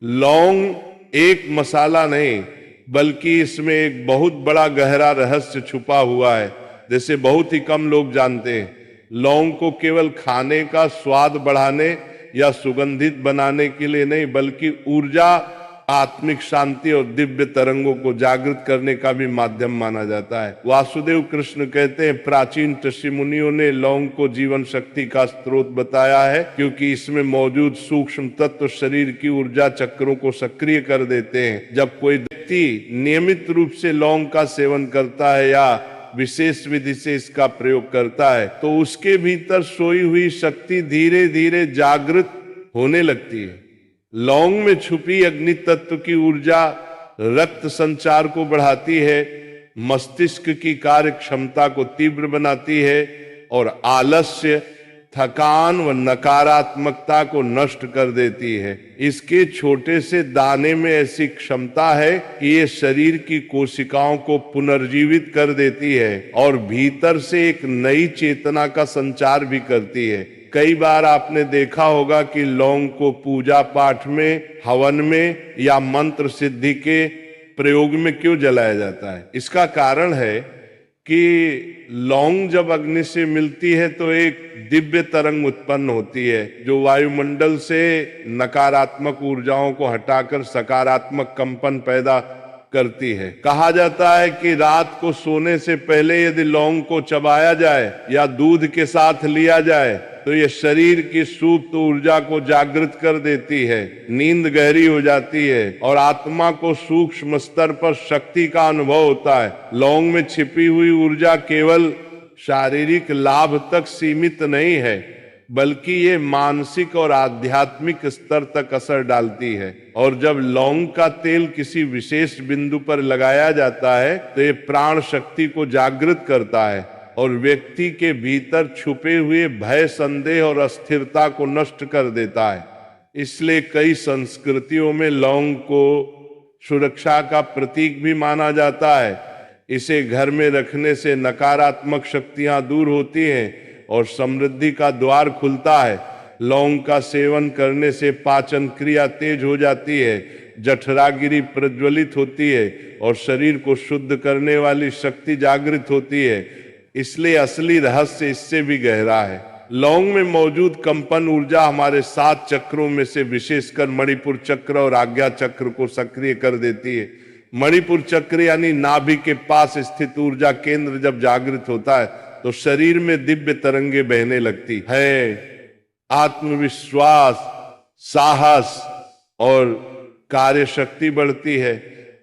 लौंग एक मसाला नहीं, बल्कि इसमें एक बहुत बड़ा गहरा रहस्य छुपा हुआ है, जैसे बहुत ही कम लोग जानते हैं। लौंग को केवल खाने का स्वाद बढ़ाने या सुगंधित बनाने के लिए नहीं, बल्कि ऊर्जा, आत्मिक शांति और दिव्य तरंगों को जागृत करने का भी माध्यम माना जाता है। वासुदेव कृष्ण कहते हैं, प्राचीन ऋषि मुनियों ने लौंग को जीवन शक्ति का स्रोत बताया है, क्योंकि इसमें मौजूद सूक्ष्म तत्व शरीर की ऊर्जा चक्रों को सक्रिय कर देते हैं। जब कोई व्यक्ति नियमित रूप से लौंग का सेवन करता है या विशेष विधि से इसका प्रयोग करता है, तो उसके भीतर सोई हुई शक्ति धीरे धीरे जागृत होने लगती है। लौंग में छुपी अग्नि तत्व की ऊर्जा रक्त संचार को बढ़ाती है, मस्तिष्क की कार्य क्षमता को तीव्र बनाती है और आलस्य, थकान व नकारात्मकता को नष्ट कर देती है। इसके छोटे से दाने में ऐसी क्षमता है कि ये शरीर की कोशिकाओं को पुनर्जीवित कर देती है और भीतर से एक नई चेतना का संचार भी करती है। कई बार आपने देखा होगा कि लौंग को पूजा पाठ में, हवन में या मंत्र सिद्धि के प्रयोग में क्यों जलाया जाता है। इसका कारण है कि लौंग जब अग्नि से मिलती है तो एक दिव्य तरंग उत्पन्न होती है, जो वायुमंडल से नकारात्मक ऊर्जाओं को हटाकर सकारात्मक कंपन पैदा करती है। कहा जाता है कि रात को सोने से पहले यदि लौंग को चबाया जाए या दूध के साथ लिया जाए तो ये शरीर की सुप्त ऊर्जा को जागृत कर देती है, नींद गहरी हो जाती है और आत्मा को सूक्ष्म स्तर पर शक्ति का अनुभव होता है। लौंग में छिपी हुई ऊर्जा केवल शारीरिक लाभ तक सीमित नहीं है, बल्कि ये मानसिक और आध्यात्मिक स्तर तक असर डालती है। और जब लौंग का तेल किसी विशेष बिंदु पर लगाया जाता है तो ये प्राण शक्ति को जागृत करता है और व्यक्ति के भीतर छुपे हुए भय, संदेह और अस्थिरता को नष्ट कर देता है। इसलिए कई संस्कृतियों में लौंग को सुरक्षा का प्रतीक भी माना जाता है। इसे घर में रखने से नकारात्मक शक्तियां दूर होती हैं और समृद्धि का द्वार खुलता है। लौंग का सेवन करने से पाचन क्रिया तेज हो जाती है, जठरागिरी प्रज्वलित होती है और शरीर को शुद्ध करने वाली शक्ति जागृत होती है। इसलिए असली रहस्य इससे भी गहरा है। लौंग में मौजूद कंपन ऊर्जा हमारे 7 चक्रों में से विशेषकर मणिपुर चक्र और आज्ञा चक्र को सक्रिय कर देती है। मणिपुर चक्र यानी नाभि के पास स्थित ऊर्जा केंद्र जब जागृत होता है तो शरीर में दिव्य तरंगे बहने लगती है। आत्मविश्वास, साहस और कार्य शक्ति बढ़ती है,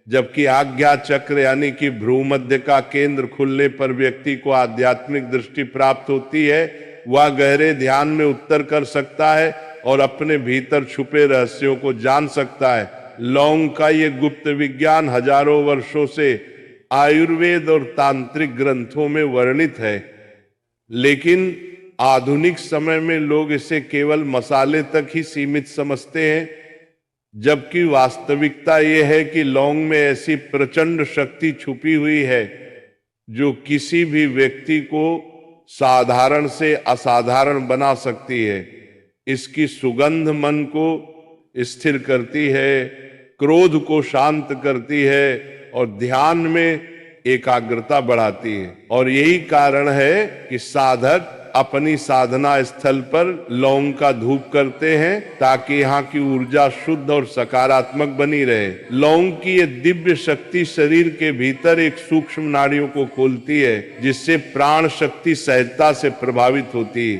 जबकि आज्ञा चक्र यानी कि भ्रूमध्य का केंद्र खुलने पर व्यक्ति को आध्यात्मिक दृष्टि प्राप्त होती है। वह गहरे ध्यान में उतर कर सकता है और अपने भीतर छुपे रहस्यों को जान सकता है। लौंग का ये गुप्त विज्ञान हजारों वर्षों से आयुर्वेद और तांत्रिक ग्रंथों में वर्णित है, लेकिन आधुनिक समय में लोग इसे केवल मसाले तक ही सीमित समझते हैं, जबकि वास्तविकता यह है कि लौंग में ऐसी प्रचंड शक्ति छुपी हुई है जो किसी भी व्यक्ति को साधारण से असाधारण बना सकती है। इसकी सुगंध मन को स्थिर करती है, क्रोध को शांत करती है और ध्यान में एकाग्रता बढ़ाती है। और यही कारण है कि साधक अपनी साधना स्थल पर लौंग का धूप करते हैं ताकि यहाँ की ऊर्जा शुद्ध और सकारात्मक बनी रहे। लौंग की ये दिव्य शक्ति शरीर के भीतर एक सूक्ष्म नाड़ियों को खोलती है, जिससे प्राण शक्ति सहजता से प्रभावित होती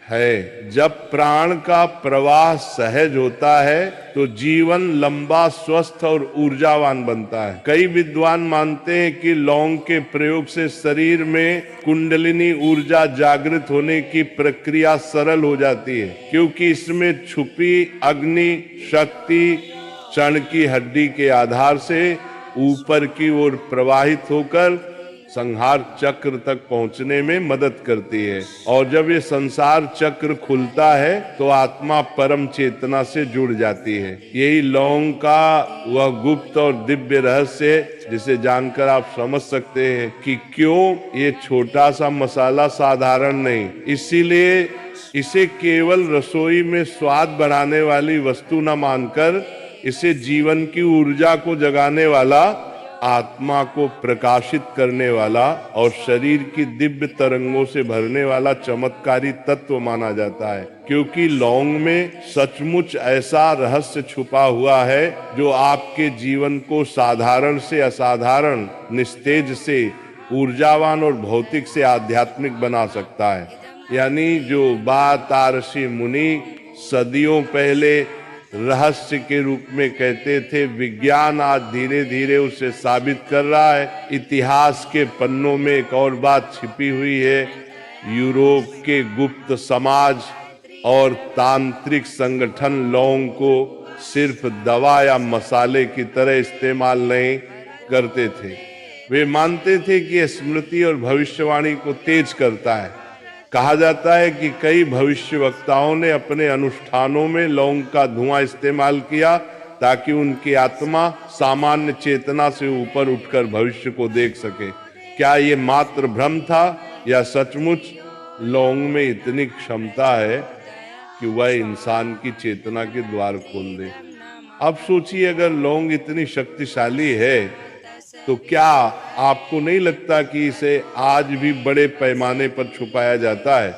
है। जब प्राण का प्रवाह सहज होता है तो जीवन लंबा, स्वस्थ और ऊर्जावान बनता है। कई विद्वान मानते हैं कि लौंग के प्रयोग से शरीर में कुंडलिनी ऊर्जा जागृत होने की प्रक्रिया सरल हो जाती है, क्योंकि इसमें छुपी अग्नि शक्ति क्षण की हड्डी के आधार से ऊपर की ओर प्रवाहित होकर संहार चक्र तक पहुंचने में मदद करती है। और जब ये संसार चक्र खुलता है तो आत्मा परम चेतना से जुड़ जाती है। यही लौंग का वह गुप्त और दिव्य रहस्य है, जिसे जानकर आप समझ सकते हैं कि क्यों ये छोटा सा मसाला साधारण नहीं। इसीलिए इसे केवल रसोई में स्वाद बढ़ाने वाली वस्तु न मानकर इसे जीवन की ऊर्जा को जगाने वाला, आत्मा को प्रकाशित करने वाला और शरीर की दिव्य तरंगों से भरने वाला चमत्कारी तत्व माना जाता है। क्योंकि लौंग में सचमुच ऐसा रहस्य छुपा हुआ है जो आपके जीवन को साधारण से असाधारण, निस्तेज से ऊर्जावान और भौतिक से आध्यात्मिक बना सकता है। यानी जो बात ऋषि मुनि सदियों पहले रहस्य के रूप में कहते थे, विज्ञान आज धीरे धीरे उसे साबित कर रहा है। इतिहास के पन्नों में एक और बात छिपी हुई है। यूरोप के गुप्त समाज और तांत्रिक संगठन लौंग को सिर्फ दवा या मसाले की तरह इस्तेमाल नहीं करते थे। वे मानते थे कि स्मृति और भविष्यवाणी को तेज करता है। कहा जाता है कि कई भविष्यवक्ताओं ने अपने अनुष्ठानों में लौंग का धुआं इस्तेमाल किया ताकि उनकी आत्मा सामान्य चेतना से ऊपर उठकर भविष्य को देख सके। क्या ये मात्र भ्रम था या सचमुच लौंग में इतनी क्षमता है कि वह इंसान की चेतना के द्वार खोल दे? अब सोचिए, अगर लौंग इतनी शक्तिशाली है तो क्या आपको नहीं लगता कि इसे आज भी बड़े पैमाने पर छुपाया जाता है?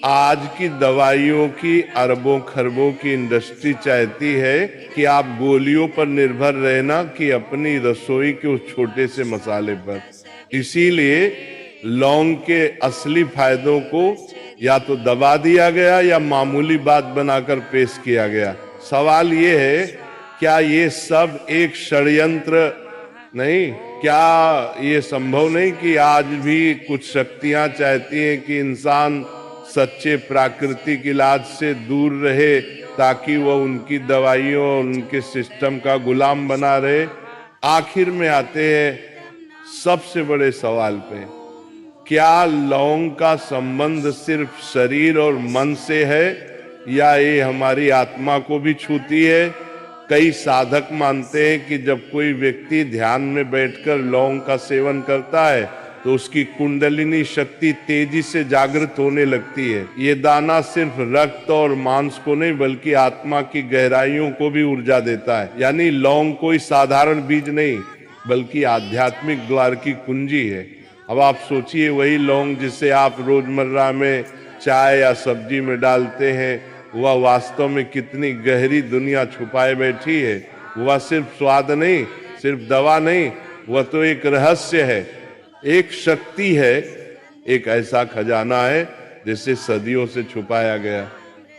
आज की दवाइयों की अरबों खरबों की इंडस्ट्री चाहती है कि आप गोलियों पर निर्भर रहना कि अपनी रसोई के उस छोटे से मसाले पर। इसीलिए लौंग के असली फायदों को या तो दबा दिया गया या मामूली बात बनाकर पेश किया गया। सवाल ये है, क्या ये सब एक षड्यंत्र नहीं? क्या ये संभव नहीं कि आज भी कुछ शक्तियां चाहती हैं कि इंसान सच्चे प्राकृतिक इलाज से दूर रहे ताकि वह उनकी दवाइयों और उनके सिस्टम का गुलाम बना रहे? आखिर में आते हैं सबसे बड़े सवाल पे, क्या लौंग का संबंध सिर्फ शरीर और मन से है या ये हमारी आत्मा को भी छूती है? कई साधक मानते हैं कि जब कोई व्यक्ति ध्यान में बैठकर लौंग का सेवन करता है तो उसकी कुंडलिनी शक्ति तेजी से जागृत होने लगती है। ये दाना सिर्फ रक्त और मांस को नहीं बल्कि आत्मा की गहराइयों को भी ऊर्जा देता है। यानी लौंग कोई साधारण बीज नहीं बल्कि आध्यात्मिक द्वार की कुंजी है। अब आप सोचिए, वही लौंग जिसे आप रोजमर्रा में चाय या सब्जी में डालते हैं, वह वास्तव में कितनी गहरी दुनिया छुपाए बैठी है। वह सिर्फ स्वाद नहीं, सिर्फ दवा नहीं, वह तो एक रहस्य है, एक शक्ति है, एक ऐसा खजाना है जिसे सदियों से छुपाया गया।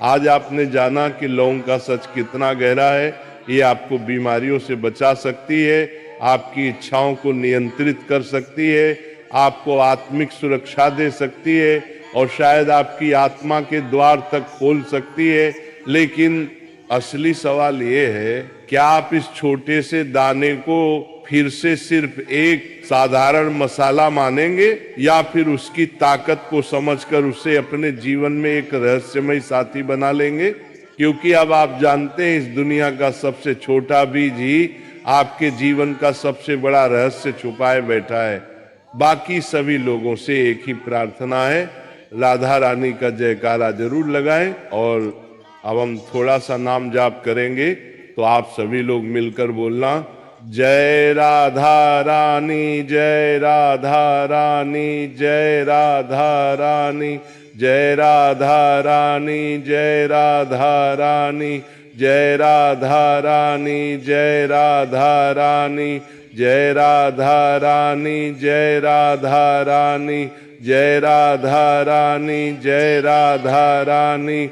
आज आपने जाना कि लौंग का सच कितना गहरा है। ये आपको बीमारियों से बचा सकती है, आपकी इच्छाओं को नियंत्रित कर सकती है, आपको आत्मिक सुरक्षा दे सकती है और शायद आपकी आत्मा के द्वार तक खोल सकती है। लेकिन असली सवाल ये है, क्या आप इस छोटे से दाने को फिर से सिर्फ एक साधारण मसाला मानेंगे या फिर उसकी ताकत को समझकर उसे अपने जीवन में एक रहस्यमय साथी बना लेंगे? क्योंकि अब आप जानते हैं, इस दुनिया का सबसे छोटा बीज ही आपके जीवन का सबसे बड़ा रहस्य छुपाए बैठा है। बाकी सभी लोगों से एक ही प्रार्थना है, राधा रानी का जयकारा जरूर लगाएं। और अब हम थोड़ा सा नाम जाप करेंगे, तो आप सभी लोग मिलकर बोलना, जय राधा रानी, जय राधा रानी, जय राधा रानी, जय राधा रानी, जय राधा रानी, जय राधा रानी, जय राधा रानी, जय राधा रानी, जय राधा रानी, जय राधा रानी, जय राधा रानी।